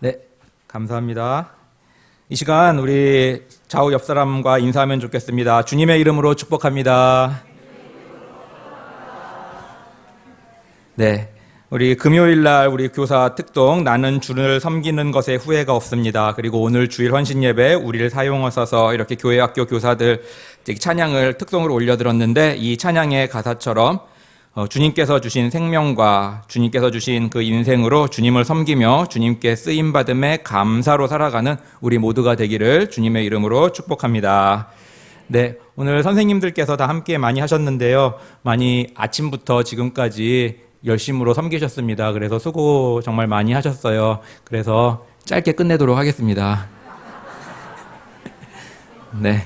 네, 감사합니다. 이 시간 우리 좌우 옆 사람과 인사하면 좋겠습니다. 주님의 이름으로 축복합니다. 네, 우리 금요일 날 우리 교사 특동 나는 주를 섬기는 것에 후회가 없습니다. 그리고 오늘 주일 헌신 예배 우리를 사용하셔서 이렇게 교회 학교 교사들 찬양을 특송으로 올려드렸는데 이 찬양의 가사처럼 주님께서 주신 생명과 주님께서 주신 그 인생으로 주님을 섬기며 주님께 쓰임받음에 감사로 살아가는 우리 모두가 되기를 주님의 이름으로 축복합니다. 네, 오늘 선생님들께서 다 함께 많이 하셨는데요. 많이 아침부터 지금까지 열심으로 섬기셨습니다. 그래서 수고 정말 많이 하셨어요. 그래서 짧게 끝내도록 하겠습니다. 네.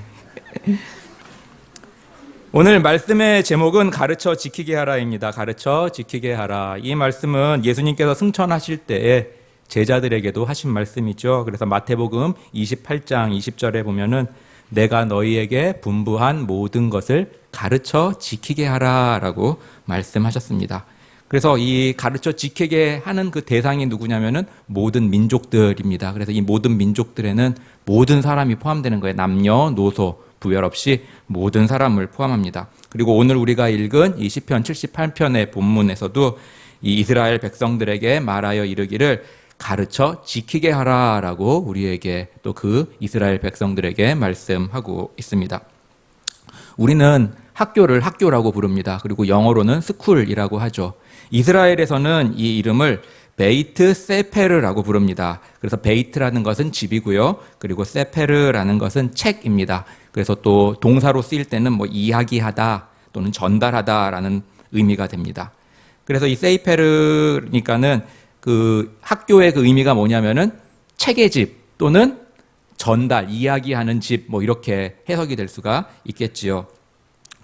오늘 말씀의 제목은 가르쳐 지키게 하라입니다. 가르쳐 지키게 하라. 이 말씀은 예수님께서 승천하실 때에 제자들에게도 하신 말씀이죠. 그래서 마태복음 28장 20절에 보면은 내가 너희에게 분부한 모든 것을 가르쳐 지키게 하라라고 말씀하셨습니다. 그래서 이 가르쳐 지키게 하는 그 대상이 누구냐면은 모든 민족들입니다. 그래서 이 모든 민족들에는 모든 사람이 포함되는 거예요. 남녀, 노소, 부별 없이 모든 사람을 포함합니다. 그리고 오늘 우리가 읽은 이 시편 78편의 본문에서도 이 이스라엘 백성들에게 말하여 이르기를 가르쳐 지키게 하라라고 우리에게 또 그 이스라엘 백성들에게 말씀하고 있습니다. 우리는 학교를 학교라고 부릅니다. 그리고 영어로는 스쿨이라고 하죠. 이스라엘에서는 이 이름을 베이트 세페르라고 부릅니다. 그래서 베이트라는 것은 집이고요. 그리고 세페르라는 것은 책입니다. 그래서 또 동사로 쓰일 때는 뭐 이야기하다 또는 전달하다라는 의미가 됩니다. 그래서 이 세이페르니까는 그 학교의 그 의미가 뭐냐면은 책의 집 또는 전달, 이야기하는 집 뭐 이렇게 해석이 될 수가 있겠지요.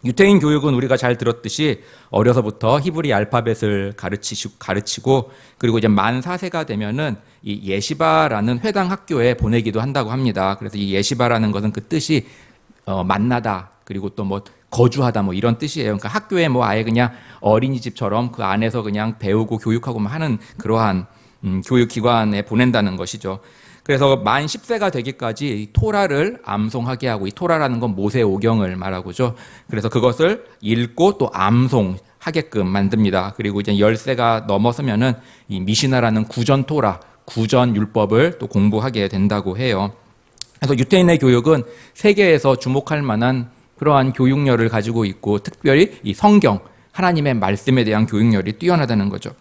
유태인 교육은 우리가 잘 들었듯이 어려서부터 히브리 알파벳을 가르치고 그리고 이제 만 4세가 되면은 이 예시바라는 회당 학교에 보내기도 한다고 합니다. 그래서 이 예시바라는 것은 그 뜻이 만나다 그리고 또 뭐 거주하다 뭐 이런 뜻이에요. 그러니까 학교에 뭐 아예 그냥 어린이집처럼 그 안에서 그냥 배우고 교육하고 하는 그러한 교육기관에 보낸다는 것이죠. 그래서 만 10세가 되기까지 토라를 암송하게 하고 이 토라라는 건 모세 오경을 말하고죠. 그래서 그것을 읽고 또 암송하게끔 만듭니다. 그리고 이제 10세가 넘어서면은 이 미시나라는 구전 토라, 구전 율법을 또 공부하게 된다고 해요. 그래서 유태인의 교육은 세계에서 주목할 만한 그러한 교육열을 가지고 있고 특별히 이 성경, 하나님의 말씀에 대한 교육열이 뛰어나다는 거죠.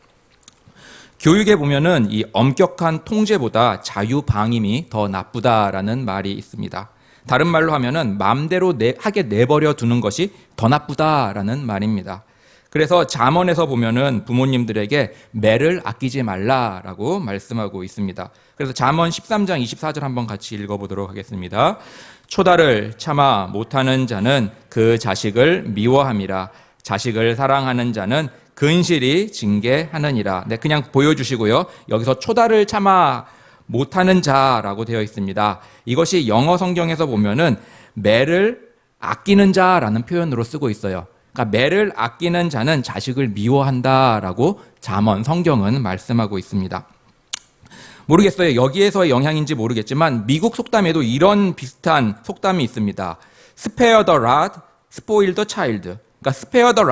교육에 보면은 이 엄격한 통제보다 자유방임이 더 나쁘다라는 말이 있습니다. 다른 말로 하면은 마음대로 하게 내버려 두는 것이 더 나쁘다라는 말입니다. 그래서 잠언에서 보면은 부모님들에게 매를 아끼지 말라라고 말씀하고 있습니다. 그래서 잠언 13장 24절 한번 같이 읽어보도록 하겠습니다. 초다를 참아 못하는 자는 그 자식을 미워함이라. 자식을 사랑하는 자는 근실이 징계하느니라. 네, 그냥 보여주시고요. 여기서 초다를 참아 못하는 자라고 되어 있습니다. 이것이 영어 성경에서 보면은 매를 아끼는 자라는 표현으로 쓰고 있어요. 그러니까 매를 아끼는 자는 자식을 미워한다라고 잠언 성경은 말씀하고 있습니다. 모르겠어요. 여기에서의 영향인지 모르겠지만 미국 속담에도 이런 비슷한 속담이 있습니다. Spare the rod, spoil the child. 그러니까 spare the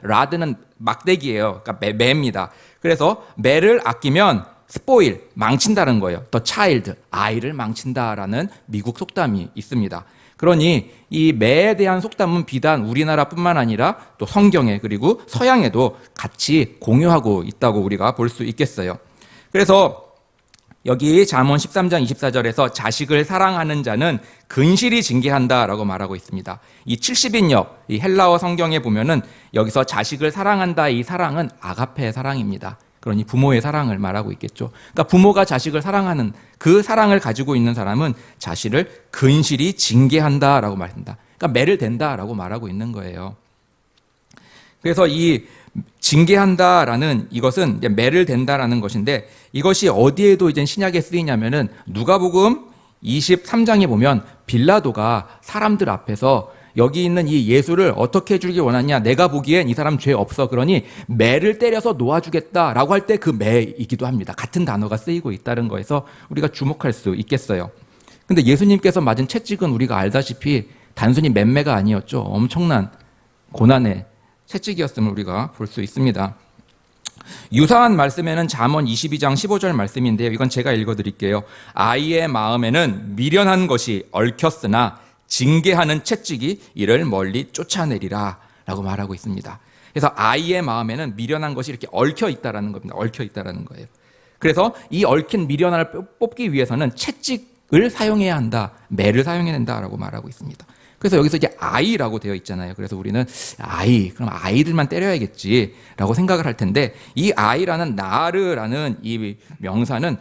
rod는 막대기예요. 그러니까 매입니다. 그래서 매를 아끼면 spoil, 망친다는 거예요. the child, 아이를 망친다라는 미국 속담이 있습니다. 그러니 이 매에 대한 속담은 비단 우리나라뿐만 아니라 또 성경에 그리고 서양에도 같이 공유하고 있다고 우리가 볼 수 있겠어요. 그래서 여기 잠언 13장 24절에서 자식을 사랑하는 자는 근실이 징계한다라고 말하고 있습니다. 이 70인역, 이 헬라어 성경에 보면은 여기서 자식을 사랑한다 이 사랑은 아가페 사랑입니다. 그러니 부모의 사랑을 말하고 있겠죠. 그러니까 부모가 자식을 사랑하는 그 사랑을 가지고 있는 사람은 자식을 근실이 징계한다라고 말합니다. 그러니까 매를 댄다라고 말하고 있는 거예요. 그래서 이 징계한다라는 이것은 이제 매를 댄다라는 것인데 이것이 어디에도 이제 신약에 쓰이냐면은 누가복음 23장에 보면 빌라도가 사람들 앞에서 여기 있는 이 예수를 어떻게 해주길 원하냐? 내가 보기엔 이 사람 죄 없어. 그러니 매를 때려서 놓아주겠다라고 할 때 그 매이기도 합니다. 같은 단어가 쓰이고 있다는 거에서 우리가 주목할 수 있겠어요. 근데 예수님께서 맞은 채찍은 우리가 알다시피 단순히 맴매가 아니었죠. 엄청난 고난의 채찍이었음을 우리가 볼 수 있습니다. 유사한 말씀에는 잠언 22장 15절 말씀인데요. 이건 제가 읽어드릴게요. 아이의 마음에는 미련한 것이 얽혔으나 징계하는 채찍이 이를 멀리 쫓아내리라 라고 말하고 있습니다. 그래서 아이의 마음에는 미련한 것이 이렇게 얽혀 있다라는 겁니다. 얽혀 있다라는 거예요. 그래서 이 얽힌 미련을 뽑기 위해서는 채찍을 사용해야 한다. 매를 사용해야 된다라고 말하고 있습니다. 그래서 여기서 이제 아이라고 되어 있잖아요. 그래서 우리는 그럼 아이들만 때려야겠지라고 생각을 할 텐데 이 아이라는 나르라는 이 명사는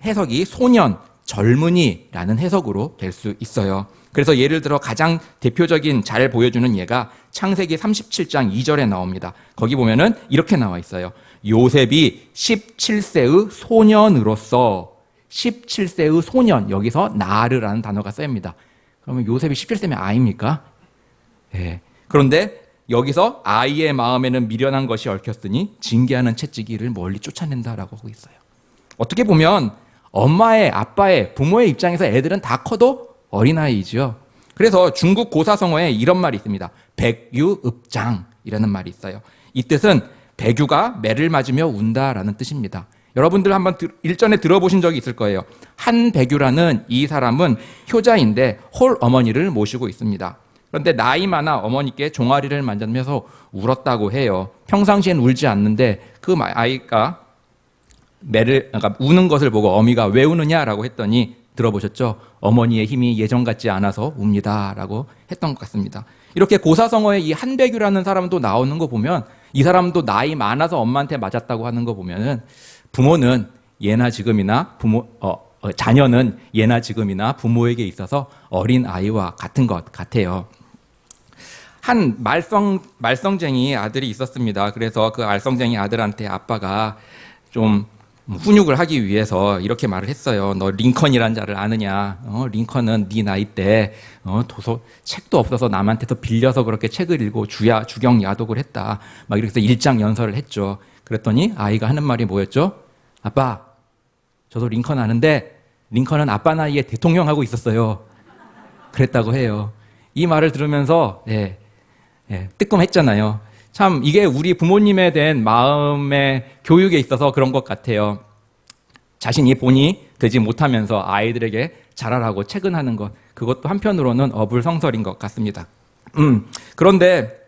해석이 소년, 젊은이라는 해석으로 될 수 있어요. 그래서 예를 들어 가장 대표적인 잘 보여주는 예가 창세기 37장 2절에 나옵니다. 거기 보면은 이렇게 나와 있어요. 요셉이 17세의 소년으로서 17세의 소년, 여기서 나르라는 단어가 쓰입니다. 그러면 요셉이 17세면 아이입니까? 네. 그런데 여기서 아이의 마음에는 미련한 것이 얽혔으니 징계하는 채찍이 이를 멀리 쫓아낸다라고 하고 있어요. 어떻게 보면 엄마의, 아빠의, 부모의 입장에서 애들은 다 커도 어린아이죠. 그래서 중국 고사성어에 이런 말이 있습니다. 백유읍장이라는 말이 있어요. 이 뜻은 백유가 매를 맞으며 운다라는 뜻입니다. 여러분들 한번 일전에 들어보신 적이 있을 거예요. 한백유라는 이 사람은 효자인데 홀 어머니를 모시고 있습니다. 그런데 나이 많아 어머니께 종아리를 만지면서 울었다고 해요. 평상시엔 울지 않는데 그 아이가 그러니까 우는 것을 보고 어미가 왜 우느냐라고 했더니 들어보셨죠? 어머니의 힘이 예전 같지 않아서 웁니다라고 했던 것 같습니다. 이렇게 고사성어에 이 한백유라는 사람도 나오는 거 보면 이 사람도 나이 많아서 엄마한테 맞았다고 하는 거 보면은 부모는 예나 지금이나 자녀는 예나 지금이나 부모에게 있어서 어린 아이와 같은 것 같아요. 한 말썽쟁이 아들이 있었습니다. 그래서 그 말썽쟁이 아들한테 아빠가 좀 훈육을 하기 위해서 이렇게 말을 했어요. 너 링컨이란 자를 아느냐? 링컨은 네 나이 때 책도 없어서 남한테서 빌려서 그렇게 책을 읽고 주경 야독을 했다. 막 이렇게 해서 일장연설을 했죠. 그랬더니 아이가 하는 말이 뭐였죠? 아빠, 저도 링컨 아는데 링컨은 아빠 나이에 대통령 하고 있었어요. 그랬다고 해요. 이 말을 들으면서 뜨끔했잖아요. 참 이게 우리 부모님에 대한 마음의 교육에 있어서 그런 것 같아요. 자신이 본이 되지 못하면서 아이들에게 잘하라고 체근하는 것, 그것도 한편으로는 어불성설인 것 같습니다. 그런데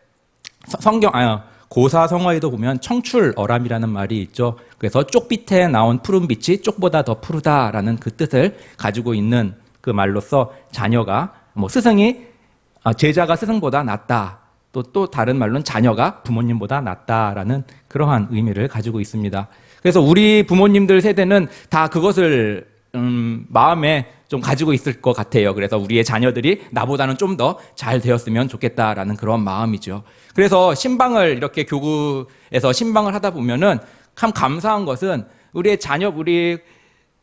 고사성어에도 보면 청출어람이라는 말이 있죠. 그래서 쪽빛에 나온 푸른빛이 쪽보다 더 푸르다라는 그 뜻을 가지고 있는 그 말로서 자녀가 제자가 스승보다 낫다. 또 다른 말로는 자녀가 부모님보다 낫다라는 그러한 의미를 가지고 있습니다. 그래서 우리 부모님들 세대는 다 그것을 마음에 좀 가지고 있을 것 같아요. 그래서 우리의 자녀들이 나보다는 좀 더 잘 되었으면 좋겠다라는 그런 마음이죠. 그래서 신방을 이렇게 교구에서 신방을 하다 보면은 참 감사한 것은 우리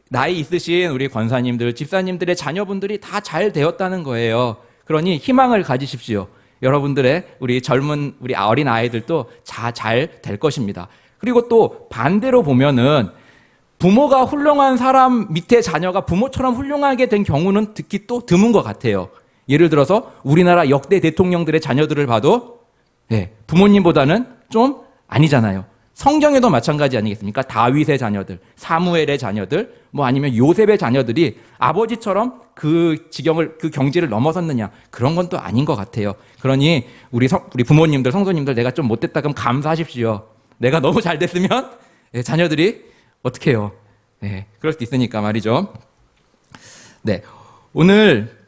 나이 있으신 우리 권사님들, 집사님들의 자녀분들이 다 잘 되었다는 거예요. 그러니 희망을 가지십시오. 여러분들의 우리 어린 아이들도 잘 될 것입니다. 그리고 또 반대로 보면은 부모가 훌륭한 사람 밑에 자녀가 부모처럼 훌륭하게 된 경우는 듣기 또 드문 것 같아요. 예를 들어서 우리나라 역대 대통령들의 자녀들을 봐도 부모님보다는 좀 아니잖아요. 성경에도 마찬가지 아니겠습니까? 다윗의 자녀들, 사무엘의 자녀들, 아니면 요셉의 자녀들이 아버지처럼 그 경지를 넘어섰느냐? 그런 건 또 아닌 것 같아요. 그러니 우리 부모님들, 성도님들 내가 좀 못됐다 그럼 감사하십시오. 내가 너무 잘 됐으면 자녀들이 어떻게 해요? 그럴 수도 있으니까 말이죠. 오늘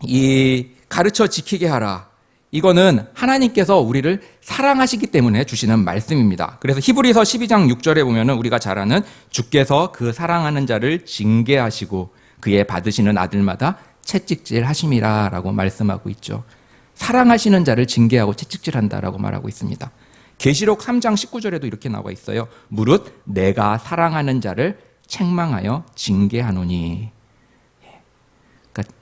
이 가르쳐 지키게 하라. 이거는 하나님께서 우리를 사랑하시기 때문에 주시는 말씀입니다. 그래서 히브리서 12장 6절에 보면은 우리가 잘 아는 주께서 그 사랑하는 자를 징계하시고 그의 받으시는 아들마다 채찍질 하심이라 라고 말씀하고 있죠. 사랑하시는 자를 징계하고 채찍질한다라고 말하고 있습니다. 계시록 3장 19절에도 이렇게 나와 있어요. 무릇 내가 사랑하는 자를 책망하여 징계하노니. 그러니까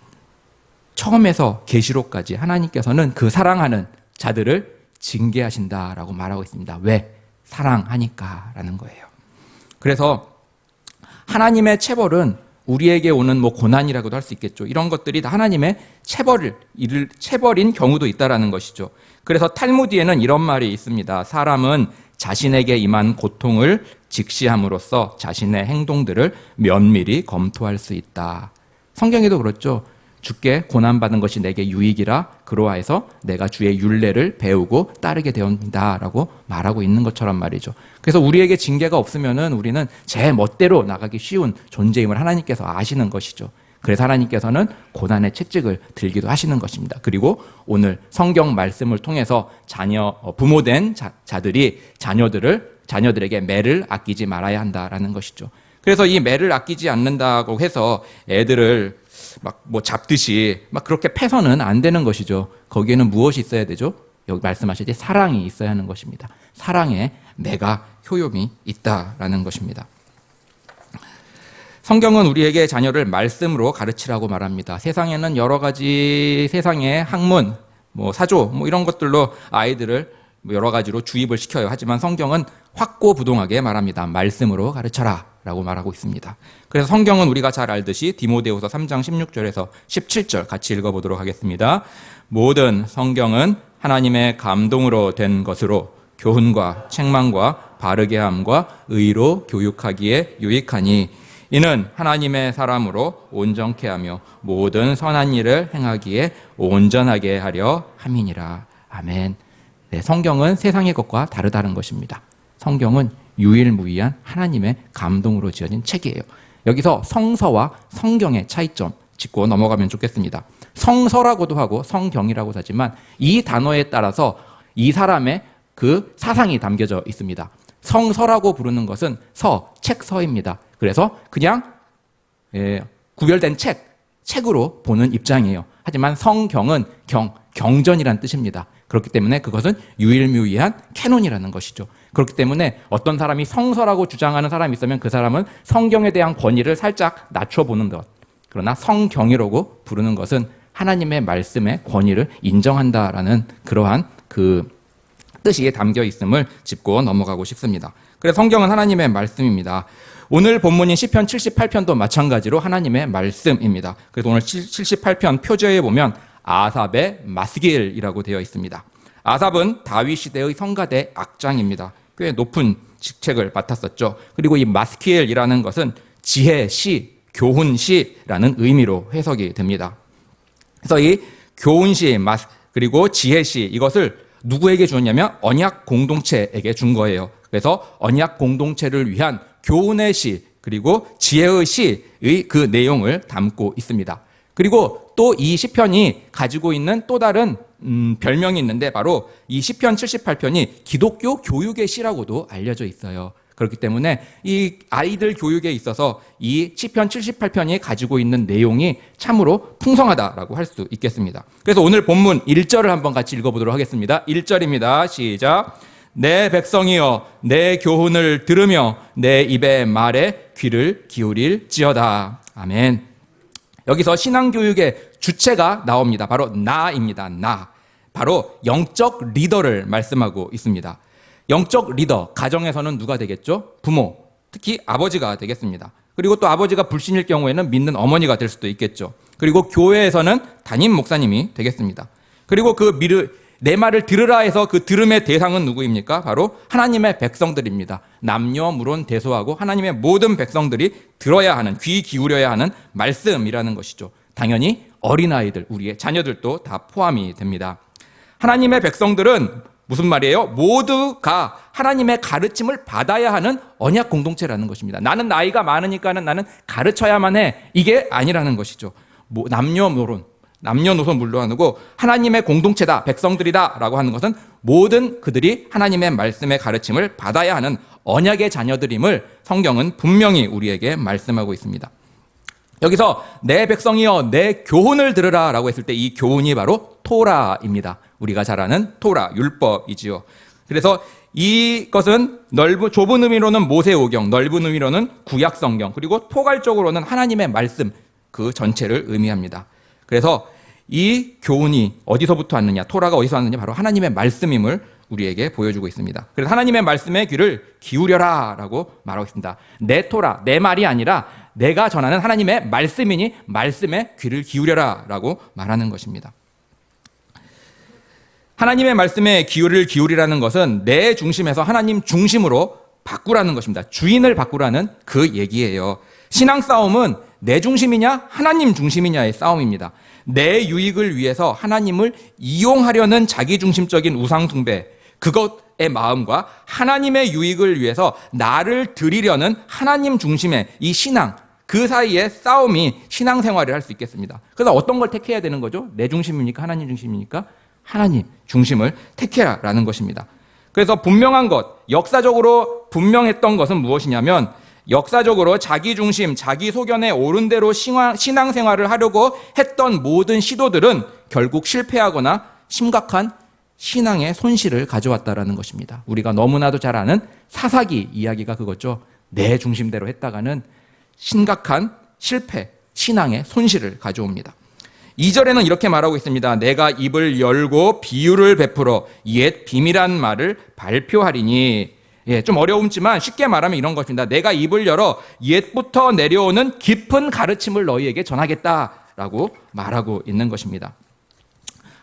처음에서 계시록까지 하나님께서는 그 사랑하는 자들을 징계하신다라고 말하고 있습니다. 왜? 사랑하니까라는 거예요. 그래서 하나님의 체벌은 우리에게 오는 고난이라고도 할 수 있겠죠. 이런 것들이 다 하나님의 체벌인 경우도 있다라는 것이죠. 그래서 탈무드에는 이런 말이 있습니다. 사람은 자신에게 임한 고통을 직시함으로써 자신의 행동들을 면밀히 검토할 수 있다. 성경에도 그렇죠. 주께 고난받은 것이 내게 유익이라 그로하여서 내가 주의 율례를 배우고 따르게 되었다라고 말하고 있는 것처럼 말이죠. 그래서 우리에게 징계가 없으면은 우리는 제 멋대로 나가기 쉬운 존재임을 하나님께서 아시는 것이죠. 그래서 하나님께서는 고난의 채찍을 들기도 하시는 것입니다. 그리고 오늘 성경 말씀을 통해서 부모된 자들이 자녀들에게 매를 아끼지 말아야 한다라는 것이죠. 그래서 이 매를 아끼지 않는다고 해서 애들을 잡듯이 그렇게 패서는 안 되는 것이죠. 거기에는 무엇이 있어야 되죠? 여기 말씀하실 때 사랑이 있어야 하는 것입니다. 사랑에 매가 효용이 있다라는 것입니다. 성경은 우리에게 자녀를 말씀으로 가르치라고 말합니다. 세상에는 여러 가지 세상의 학문, 사조 이런 것들로 아이들을 여러 가지로 주입을 시켜요. 하지만 성경은 확고부동하게 말합니다. 말씀으로 가르쳐라 라고 말하고 있습니다. 그래서 성경은 우리가 잘 알듯이 디모데후서 3장 16절에서 17절 같이 읽어보도록 하겠습니다. 모든 성경은 하나님의 감동으로 된 것으로 교훈과 책망과 바르게 함과 의로 교육하기에 유익하니 이는 하나님의 사람으로 온전케 하며 모든 선한 일을 행하기에 온전하게 하려 함이니라. 아멘. 네, 성경은 세상의 것과 다르다는 것입니다. 성경은 유일무이한 하나님의 감동으로 지어진 책이에요. 여기서 성서와 성경의 차이점 짚고 넘어가면 좋겠습니다. 성서라고도 하고 성경이라고도 하지만 이 단어에 따라서 이 사람의 그 사상이 담겨져 있습니다. 성서라고 부르는 것은 책서입니다. 그래서 그냥 구별된 책으로 보는 입장이에요. 하지만 성경은 경전이란 뜻입니다. 그렇기 때문에 그것은 유일무이한 캐논이라는 것이죠. 그렇기 때문에 어떤 사람이 성서라고 주장하는 사람이 있으면 그 사람은 성경에 대한 권위를 살짝 낮춰보는 것. 그러나 성경이라고 부르는 것은 하나님의 말씀의 권위를 인정한다라는 그러한 그 뜻이 담겨 있음을 짚고 넘어가고 싶습니다. 그래서 성경은 하나님의 말씀입니다. 오늘 본문인 시편 78편도 마찬가지로 하나님의 말씀입니다. 그래서 오늘 78편 표제에 보면 아삽의 마스길이라고 되어 있습니다. 아삽은 다윗 시대의 성가대 악장입니다. 꽤 높은 직책을 맡았었죠. 그리고 이 마스킬이라는 것은 지혜시, 교훈시라는 의미로 해석이 됩니다. 그래서 이 교훈시, 그리고 지혜시 이것을 누구에게 주었냐면 언약 공동체에게 준 거예요. 그래서 언약 공동체를 위한 교훈의 시 그리고 지혜의 시의 그 내용을 담고 있습니다. 그리고 또 이 시편이 가지고 있는 또 다른 별명이 있는데 바로 이 시편 78편이 기독교 교육의 시라고도 알려져 있어요. 그렇기 때문에 이 아이들 교육에 있어서 이 시편 78편이 가지고 있는 내용이 참으로 풍성하다라고 할 수 있겠습니다. 그래서 오늘 본문 1절을 한번 같이 읽어보도록 하겠습니다. 1절입니다. 시작. 내 백성이여 내 교훈을 들으며 내 입의 말에 귀를 기울일지어다. 아멘. 여기서 신앙교육의 주체가 나옵니다. 바로 나입니다. 나. 바로 영적 리더를 말씀하고 있습니다. 영적 리더, 가정에서는 누가 되겠죠? 부모, 특히 아버지가 되겠습니다. 그리고 또 아버지가 불신일 경우에는 믿는 어머니가 될 수도 있겠죠. 그리고 교회에서는 담임 목사님이 되겠습니다. 그리고 내 말을 들으라 해서 그 들음의 대상은 누구입니까? 바로 하나님의 백성들입니다. 남녀무론 대소하고 하나님의 모든 백성들이 들어야 하는, 귀 기울여야 하는 말씀이라는 것이죠. 당연히 어린아이들, 우리의 자녀들도 다 포함이 됩니다. 하나님의 백성들은 무슨 말이에요? 모두가 하나님의 가르침을 받아야 하는 언약 공동체라는 것입니다. 나는 나이가 많으니까는 나는 가르쳐야만 해. 이게 아니라는 것이죠. 남녀노소 물론이고 하나님의 공동체다, 백성들이다 라고 하는 것은 모든 그들이 하나님의 말씀의 가르침을 받아야 하는 언약의 자녀들임을 성경은 분명히 우리에게 말씀하고 있습니다. 여기서 내 백성이여 내 교훈을 들으라 라고 했을 때 이 교훈이 바로 토라입니다. 우리가 잘 아는 토라, 율법이지요. 그래서 이것은 좁은 의미로는 모세오경, 넓은 의미로는 구약성경, 그리고 포괄적으로는 하나님의 말씀 그 전체를 의미합니다. 그래서 이 교훈이 어디서부터 왔느냐, 토라가 어디서 왔느냐, 바로 하나님의 말씀임을 우리에게 보여주고 있습니다. 그래서 하나님의 말씀에 귀를 기울여라 라고 말하고 있습니다. 내 토라, 내 말이 아니라 내가 전하는 하나님의 말씀이니 말씀에 귀를 기울여라 라고 말하는 것입니다. 하나님의 말씀에 귀를 기울이라는 것은 내 중심에서 하나님 중심으로 바꾸라는 것입니다. 주인을 바꾸라는 그 얘기예요. 신앙 싸움은 내 중심이냐 하나님 중심이냐의 싸움입니다. 내 유익을 위해서 하나님을 이용하려는 자기중심적인 우상숭배, 그것의 마음과 하나님의 유익을 위해서 나를 드리려는 하나님 중심의 이 신앙, 그 사이의 싸움이 신앙생활을 할 수 있겠습니다. 그래서 어떤 걸 택해야 되는 거죠? 내 중심입니까? 하나님 중심입니까? 하나님 중심을 택해라라는 것입니다. 그래서 분명한 것, 역사적으로 분명했던 것은 무엇이냐면, 역사적으로 자기 중심, 자기 소견에 옳은 대로 신앙생활을 하려고 했던 모든 시도들은 결국 실패하거나 심각한 신앙의 손실을 가져왔다라는 것입니다. 우리가 너무나도 잘 아는 사사기 이야기가 그거죠. 내 중심대로 했다가는 심각한 실패, 신앙의 손실을 가져옵니다. 2절에는 이렇게 말하고 있습니다. 내가 입을 열고 비유를 베풀어 옛 비밀한 말을 발표하리니. 좀 어려움지만 쉽게 말하면 이런 것입니다. 내가 입을 열어 옛부터 내려오는 깊은 가르침을 너희에게 전하겠다라고 말하고 있는 것입니다.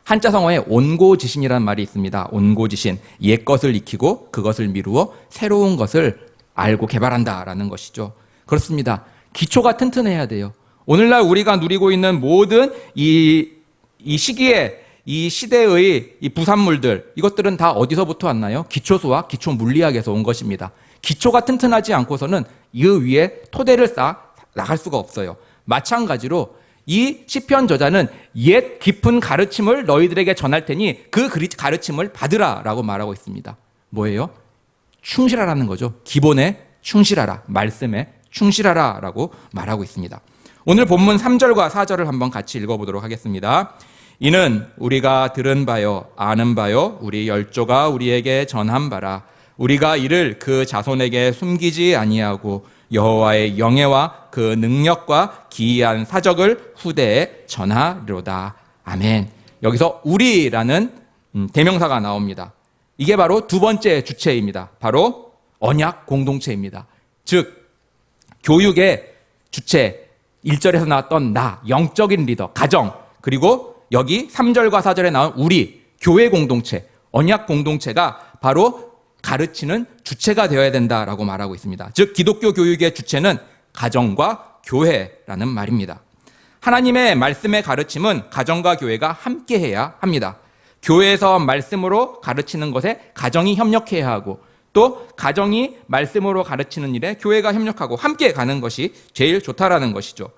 한자 성어에 온고지신이라는 말이 있습니다. 온고지신, 옛 것을 익히고 그것을 미루어 새로운 것을 알고 개발한다라는 것이죠. 그렇습니다. 기초가 튼튼해야 돼요. 오늘날 우리가 누리고 있는 모든 이 시기에 이 시대의 이 부산물들, 이것들은 다 어디서부터 왔나요? 기초수와 기초 물리학에서 온 것입니다. 기초가 튼튼하지 않고서는 이 위에 토대를 쌓아 나갈 수가 없어요. 마찬가지로 이 시편 저자는 옛 깊은 가르침을 너희들에게 전할 테니 그 가르침을 받으라라고 말하고 있습니다. 뭐예요? 충실하라는 거죠. 기본에 충실하라, 말씀에 충실하라라고 말하고 있습니다. 오늘 본문 3절과 4절을 한번 같이 읽어보도록 하겠습니다. 이는 우리가 들은 바요 아는 바요 우리 열조가 우리에게 전한 바라. 우리가 이를 그 자손에게 숨기지 아니하고 여호와의 영예와 그 능력과 기이한 사적을 후대에 전하리로다. 아멘. 여기서 우리라는 대명사가 나옵니다. 이게 바로 두 번째 주체입니다. 바로 언약 공동체입니다. 즉 교육의 주체, 1절에서 나왔던 나, 영적인 리더, 가정, 그리고 여기 3절과 4절에 나온 우리, 교회 공동체, 언약 공동체가 바로 가르치는 주체가 되어야 된다라고 말하고 있습니다. 즉 기독교 교육의 주체는 가정과 교회라는 말입니다. 하나님의 말씀의 가르침은 가정과 교회가 함께해야 합니다. 교회에서 말씀으로 가르치는 것에 가정이 협력해야 하고, 또 가정이 말씀으로 가르치는 일에 교회가 협력하고 함께 가는 것이 제일 좋다라는 것이죠.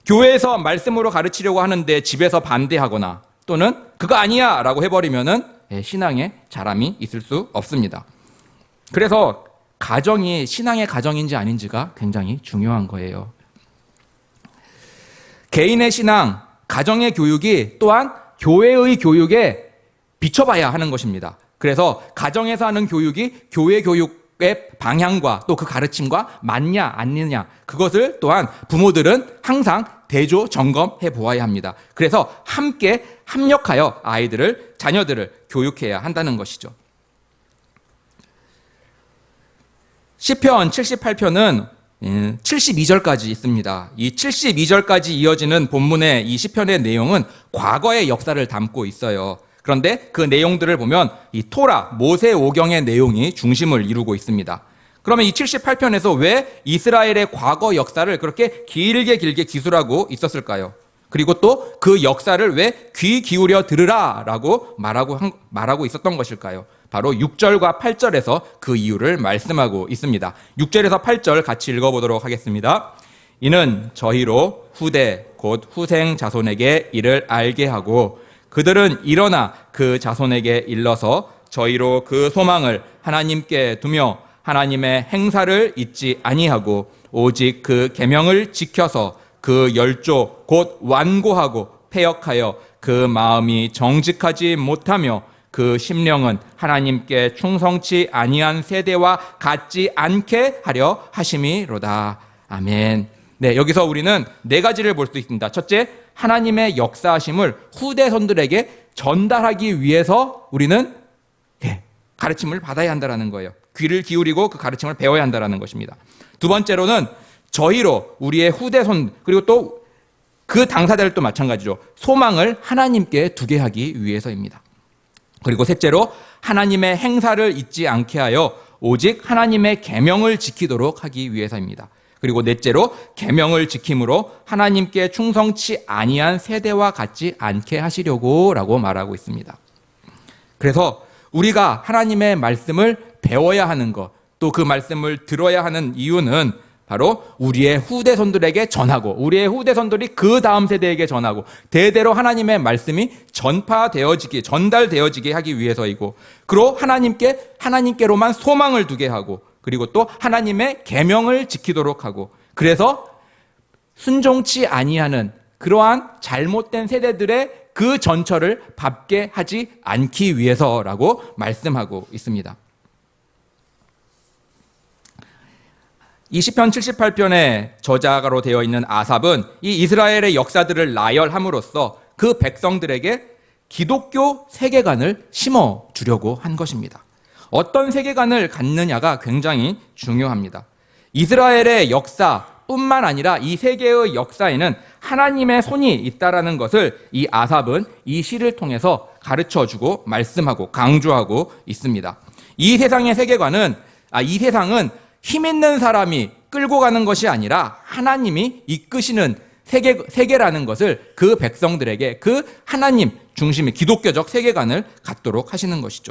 교회에서 말씀으로 가르치려고 하는데 집에서 반대하거나 또는 그거 아니야 라고 해버리면은 신앙의 자람이 있을 수 없습니다. 그래서 가정이 신앙의 가정인지 아닌지가 굉장히 중요한 거예요. 개인의 신앙, 가정의 교육이 또한 교회의 교육에 비춰봐야 하는 것입니다. 그래서 가정에서 하는 교육이 교회 교육의 방향과 또 그 가르침과 맞냐 아니냐, 그것을 또한 부모들은 항상 대조 점검해 보아야 합니다. 그래서 함께 협력하여 아이들을, 자녀들을 교육해야 한다는 것이죠. 시편 78편은 72절까지 있습니다. 이 72절까지 이어지는 본문의 이 시편의 내용은 과거의 역사를 담고 있어요. 그런데 그 내용들을 보면 이 토라, 모세오경의 내용이 중심을 이루고 있습니다. 그러면 이 78편에서 왜 이스라엘의 과거 역사를 그렇게 길게 기술하고 있었을까요? 그리고 또 그 역사를 왜 귀 기울여 들으라라고 말하고 있었던 것일까요? 바로 6절과 8절에서 그 이유를 말씀하고 있습니다. 6절에서 8절 같이 읽어보도록 하겠습니다. 이는 저희로 후대 곧 후생 자손에게 이를 알게 하고 그들은 일어나 그 자손에게 일러서 저희로 그 소망을 하나님께 두며 하나님의 행사를 잊지 아니하고 오직 그 계명을 지켜서 그 열조 곧 완고하고 패역하여 그 마음이 정직하지 못하며 그 심령은 하나님께 충성치 아니한 세대와 같지 않게 하려 하심이로다. 아멘. 네, 여기서 우리는 네 가지를 볼 수 있습니다. 첫째, 하나님의 역사하심을 후대손들에게 전달하기 위해서 우리는 가르침을 받아야 한다는 거예요. 귀를 기울이고 그 가르침을 배워야 한다는 것입니다. 두 번째로는 저희로 우리의 후대손 그리고 또 그 당사자들도 마찬가지죠. 소망을 하나님께 두게 하기 위해서입니다. 그리고 셋째로 하나님의 행사를 잊지 않게 하여 오직 하나님의 계명을 지키도록 하기 위해서입니다. 그리고 넷째로 계명을 지킴으로 하나님께 충성치 아니한 세대와 같지 않게 하시려고 라고 말하고 있습니다. 그래서 우리가 하나님의 말씀을 배워야 하는 것, 또 그 말씀을 들어야 하는 이유는 바로 우리의 후대손들에게 전하고 우리의 후대손들이 그 다음 세대에게 전하고 대대로 하나님의 말씀이 전파되어지게 전달되어지게 하기 위해서이고 그리고 하나님께로만 소망을 두게 하고 그리고 또 하나님의 계명을 지키도록 하고 그래서 순종치 아니하는 그러한 잘못된 세대들의 그 전철을 밟게 하지 않기 위해서라고 말씀하고 있습니다. 이 시편 78편의 저자가로 되어 있는 아삽은 이 이스라엘의 역사들을 나열함으로써 그 백성들에게 기독교 세계관을 심어주려고 한 것입니다. 어떤 세계관을 갖느냐가 굉장히 중요합니다. 이스라엘의 역사뿐만 아니라 이 세계의 역사에는 하나님의 손이 있다라는 것을 이 아삽은 이 시를 통해서 가르쳐주고 말씀하고 강조하고 있습니다. 이 세상의 세계관은 이 세상은 힘 있는 사람이 끌고 가는 것이 아니라 하나님이 이끄시는 세계라는 것을 그 백성들에게 그 하나님 중심의 기독교적 세계관을 갖도록 하시는 것이죠.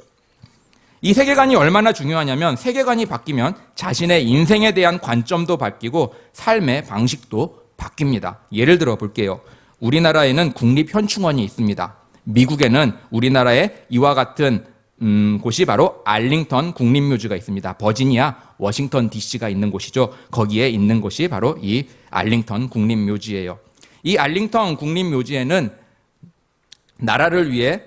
이 세계관이 얼마나 중요하냐면 세계관이 바뀌면 자신의 인생에 대한 관점도 바뀌고 삶의 방식도 바뀝니다. 예를 들어 볼게요. 우리나라에는 국립현충원이 있습니다. 미국에는 우리나라의 이와 같은 곳이 바로 알링턴 국립묘지가 있습니다. 버지니아, 워싱턴 DC가 있는 곳이죠. 거기에 있는 곳이 바로 이 알링턴 국립묘지예요. 이 알링턴 국립묘지에는 나라를 위해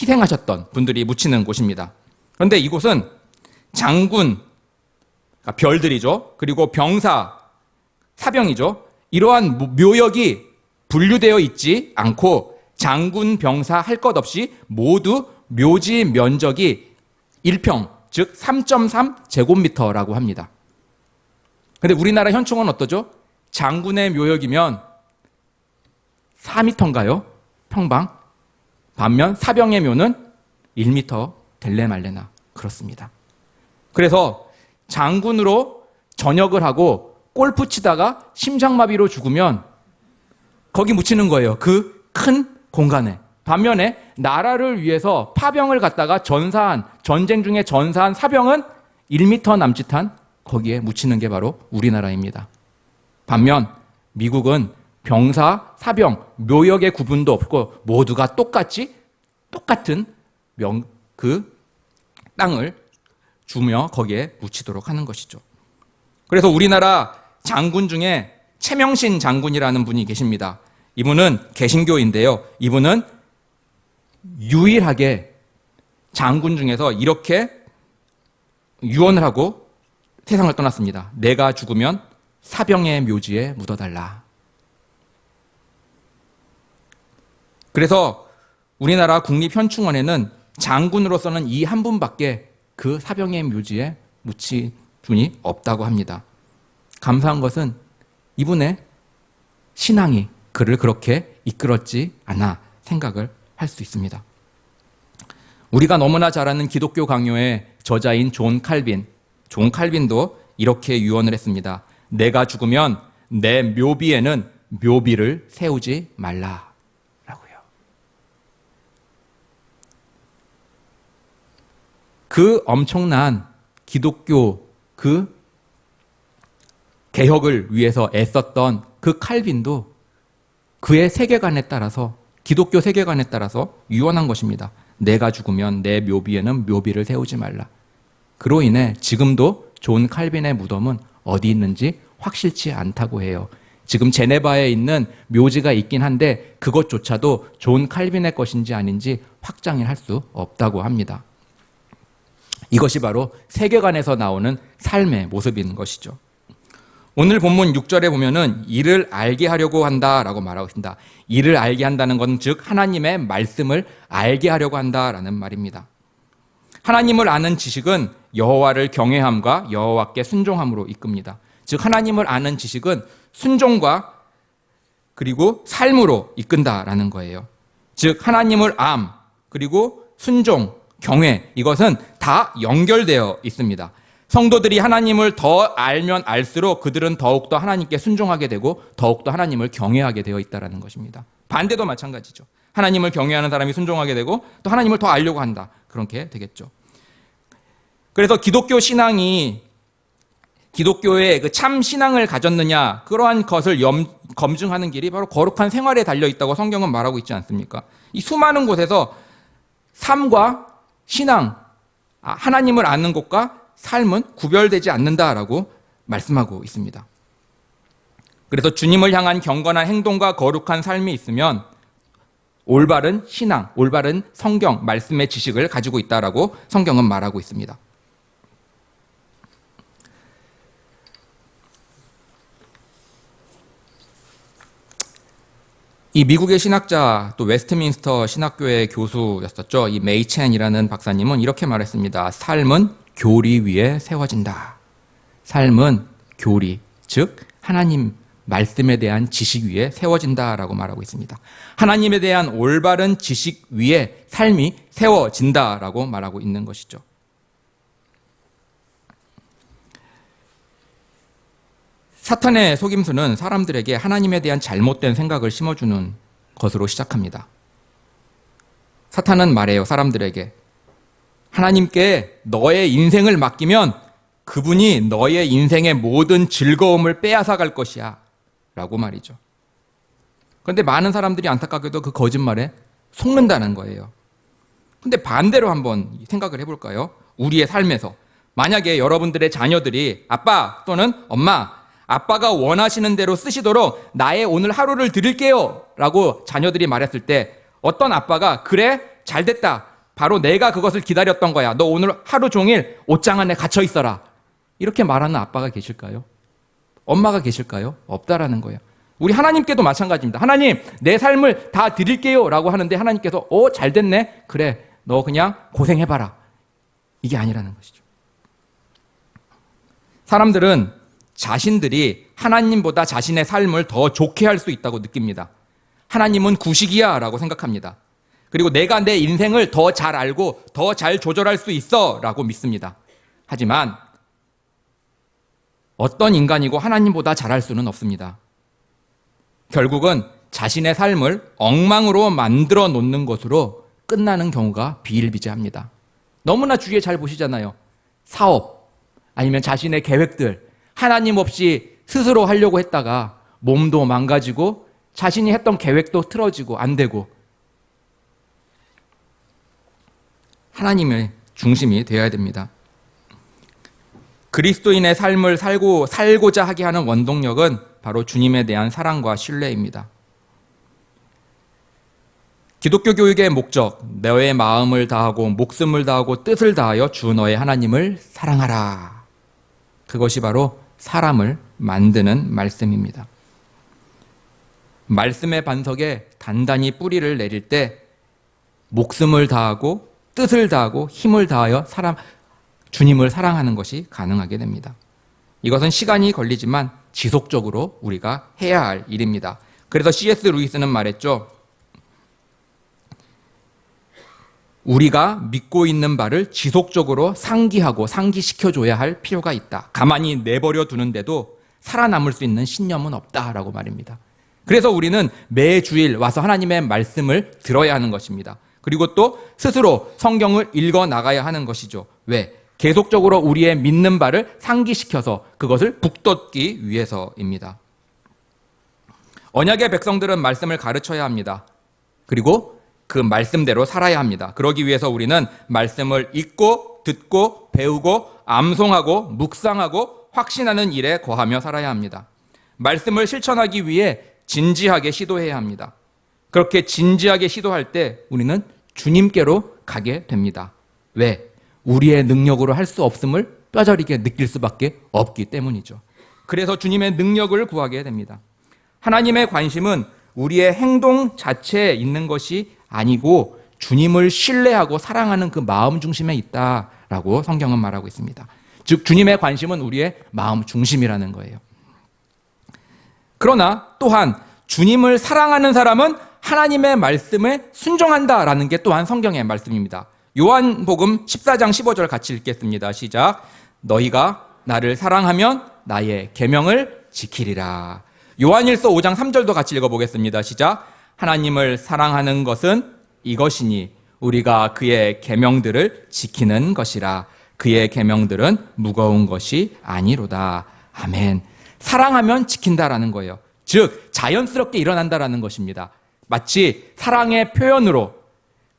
희생하셨던 분들이 묻히는 곳입니다. 그런데 이곳은 장군, 별들이죠. 그리고 병사, 사병이죠. 이러한 묘역이 분류되어 있지 않고 장군, 병사 할 것 없이 모두 묘지 면적이 1평, 즉 3.3제곱미터라고 합니다. 그런데 우리나라 현충원은 어떠죠? 장군의 묘역이면 4m인가요? 평방? 반면 사병의 묘는 1m 될래 말래나 그렇습니다. 그래서 장군으로 전역을 하고 골프 치다가 심장마비로 죽으면 거기 묻히는 거예요. 그 큰 공간에. 반면에 나라를 위해서 파병을 갔다가 전쟁 중에 전사한 사병은 1m 남짓한 거기에 묻히는 게 바로 우리나라입니다. 반면 미국은 병사, 사병, 묘역의 구분도 없고 모두가 똑같은 그 땅을 주며 거기에 묻히도록 하는 것이죠. 그래서 우리나라 장군 중에 최명신 장군이라는 분이 계십니다. 이분은 개신교인데요. 이분은 유일하게 장군 중에서 이렇게 유언을 하고 세상을 떠났습니다. 내가 죽으면 사병의 묘지에 묻어달라. 그래서 우리나라 국립현충원에는 장군으로서는 이 한 분밖에 그 사병의 묘지에 묻힌 분이 없다고 합니다. 감사한 것은 이분의 신앙이 그를 그렇게 이끌었지 않아 생각을 할 수 있습니다. 우리가 너무나 잘 아는 기독교 강요의 저자인 존 칼빈도 이렇게 유언을 했습니다. 내가 죽으면 내 묘비에는 묘비를 세우지 말라라고요. 그 엄청난 기독교 그 개혁을 위해서 애썼던 그 칼빈도 그의 세계관에 따라서 기독교 세계관에 따라서 유언한 것입니다. 내가 죽으면 내 묘비에는 묘비를 세우지 말라. 그로 인해 지금도 존 칼빈의 무덤은 어디 있는지 확실치 않다고 해요. 지금 제네바에 있는 묘지가 있긴 한데 그것조차도 존 칼빈의 것인지 아닌지 확정을 할 수 없다고 합니다. 이것이 바로 세계관에서 나오는 삶의 모습인 것이죠. 오늘 본문 6절에 보면은 이를 알게 하려고 한다라고 말하고 있습니다. 이를 알게 한다는 건 즉 하나님의 말씀을 알게 하려고 한다라는 말입니다. 하나님을 아는 지식은 여호와를 경외함과 여호와께 순종함으로 이끕니다. 즉 하나님을 아는 지식은 순종과 그리고 삶으로 이끈다라는 거예요. 즉 하나님을 그리고 순종, 경외 이것은 다 연결되어 있습니다. 성도들이 하나님을 더 알면 알수록 그들은 더욱더 하나님께 순종하게 되고 더욱더 하나님을 경외하게 되어 있다는 것입니다. 반대도 마찬가지죠. 하나님을 경외하는 사람이 순종하게 되고 또 하나님을 더 알려고 한다. 그렇게 되겠죠. 그래서 기독교 신앙이 기독교의 그 참 신앙을 가졌느냐 그러한 것을 검증하는 길이 바로 거룩한 생활에 달려 있다고 성경은 말하고 있지 않습니까? 이 수많은 곳에서 삶과 신앙, 하나님을 아는 것과 삶은 구별되지 않는다라고 말씀하고 있습니다. 그래서 주님을 향한 경건한 행동과 거룩한 삶이 있으면 올바른 신앙, 올바른 성경, 말씀의 지식을 가지고 있다라고 성경은 말하고 있습니다. 이 미국의 신학자 또 웨스트민스터 신학교의 교수였었죠. 이 메이첸이라는 박사님은 이렇게 말했습니다. 삶은 교리 위에 세워진다. 삶은 교리, 즉 하나님 말씀에 대한 지식 위에 세워진다라고 말하고 있습니다. 하나님에 대한 올바른 지식 위에 삶이 세워진다라고 말하고 있는 것이죠. 사탄의 속임수는 사람들에게 하나님에 대한 잘못된 생각을 심어주는 것으로 시작합니다. 사탄은 말해요, 사람들에게. 하나님께 너의 인생을 맡기면 그분이 너의 인생의 모든 즐거움을 빼앗아 갈 것이야 라고 말이죠. 그런데 많은 사람들이 안타깝게도 그 거짓말에 속는다는 거예요. 그런데 반대로 한번 생각을 해볼까요? 우리의 삶에서 만약에 여러분들의 자녀들이 아빠 또는 엄마, 아빠가 원하시는 대로 쓰시도록 나의 오늘 하루를 드릴게요 라고 자녀들이 말했을 때 어떤 아빠가 그래? 잘됐다. 바로 내가 그것을 기다렸던 거야. 너 오늘 하루 종일 옷장 안에 갇혀 있어라. 이렇게 말하는 아빠가 계실까요? 엄마가 계실까요? 없다라는 거예요. 우리 하나님께도 마찬가지입니다. 하나님, 내 삶을 다 드릴게요 라고 하는데 하나님께서 잘됐네? 그래, 너 그냥 고생해봐라. 이게 아니라는 것이죠. 사람들은 자신들이 하나님보다 자신의 삶을 더 좋게 할 수 있다고 느낍니다. 하나님은 구식이야 라고 생각합니다. 그리고 내가 내 인생을 더 잘 알고 더 잘 조절할 수 있어 라고 믿습니다. 하지만 어떤 인간이고 하나님보다 잘할 수는 없습니다. 결국은 자신의 삶을 엉망으로 만들어 놓는 것으로 끝나는 경우가 비일비재합니다. 너무나 주위에 잘 보시잖아요. 사업 아니면 자신의 계획들 하나님 없이 스스로 하려고 했다가 몸도 망가지고 자신이 했던 계획도 틀어지고 안 되고 하나님의 중심이 되어야 됩니다. 그리스도인의 삶을 살고자 하게 하는 원동력은 바로 주님에 대한 사랑과 신뢰입니다. 기독교 교육의 목적, 너의 마음을 다하고 목숨을 다하고 뜻을 다하여 주 너의 하나님을 사랑하라. 그것이 바로 사람을 만드는 말씀입니다. 말씀의 반석에 단단히 뿌리를 내릴 때 목숨을 다하고 뜻을 다하고 힘을 다하여 주님을 사랑하는 것이 가능하게 됩니다. 이것은 시간이 걸리지만 지속적으로 우리가 해야 할 일입니다. 그래서 C.S. 루이스는 말했죠. 우리가 믿고 있는 바를 지속적으로 상기하고 상기시켜줘야 할 필요가 있다. 가만히 내버려 두는데도 살아남을 수 있는 신념은 없다라고 말입니다. 그래서 우리는 매주일 와서 하나님의 말씀을 들어야 하는 것입니다. 그리고 또 스스로 성경을 읽어 나가야 하는 것이죠. 왜? 계속적으로 우리의 믿는 바를 상기시켜서 그것을 북돋기 위해서입니다. 언약의 백성들은 말씀을 가르쳐야 합니다. 그리고 그 말씀대로 살아야 합니다. 그러기 위해서 우리는 말씀을 읽고 듣고 배우고 암송하고 묵상하고 확신하는 일에 거하며 살아야 합니다. 말씀을 실천하기 위해 진지하게 시도해야 합니다. 그렇게 진지하게 시도할 때 우리는 주님께로 가게 됩니다. 왜? 우리의 능력으로 할 수 없음을 뼈저리게 느낄 수밖에 없기 때문이죠. 그래서 주님의 능력을 구하게 됩니다. 하나님의 관심은 우리의 행동 자체에 있는 것이 아니고 주님을 신뢰하고 사랑하는 그 마음 중심에 있다라고 성경은 말하고 있습니다. 즉 주님의 관심은 우리의 마음 중심이라는 거예요. 그러나 또한 주님을 사랑하는 사람은 하나님의 말씀에 순종한다라는 게 또한 성경의 말씀입니다. 요한복음 14장 15절 같이 읽겠습니다. 시작. 너희가 나를 사랑하면 나의 계명을 지키리라. 요한일서 5장 3절도 같이 읽어보겠습니다. 시작. 하나님을 사랑하는 것은 이것이니 우리가 그의 계명들을 지키는 것이라. 그의 계명들은 무거운 것이 아니로다. 아멘. 사랑하면 지킨다라는 거예요. 즉 자연스럽게 일어난다라는 것입니다. 마치 사랑의 표현으로,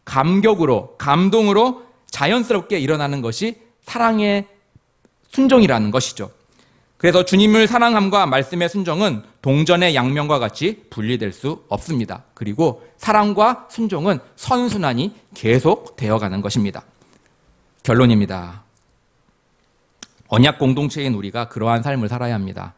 감격으로, 감동으로 자연스럽게 일어나는 것이 사랑의 순종이라는 것이죠. 그래서 주님을 사랑함과 말씀의 순종은 동전의 양면과 같이 분리될 수 없습니다. 그리고 사랑과 순종은 선순환이 계속 되어가는 것입니다. 결론입니다. 언약 공동체인 우리가 그러한 삶을 살아야 합니다.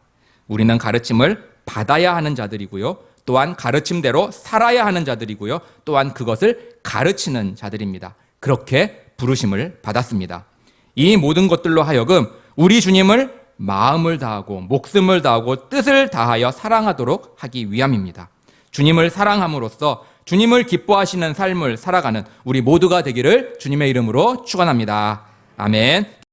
우리는 가르침을 받아야 하는 자들이고요. 또한 가르침대로 살아야 하는 자들이고요. 또한 그것을 가르치는 자들입니다. 그렇게 부르심을 받았습니다. 이 모든 것들로 하여금 우리 주님을 마음을 다하고 목숨을 다하고 뜻을 다하여 사랑하도록 하기 위함입니다. 주님을 사랑함으로써 주님을 기뻐하시는 삶을 살아가는 우리 모두가 되기를 주님의 이름으로 축원합니다. 아멘.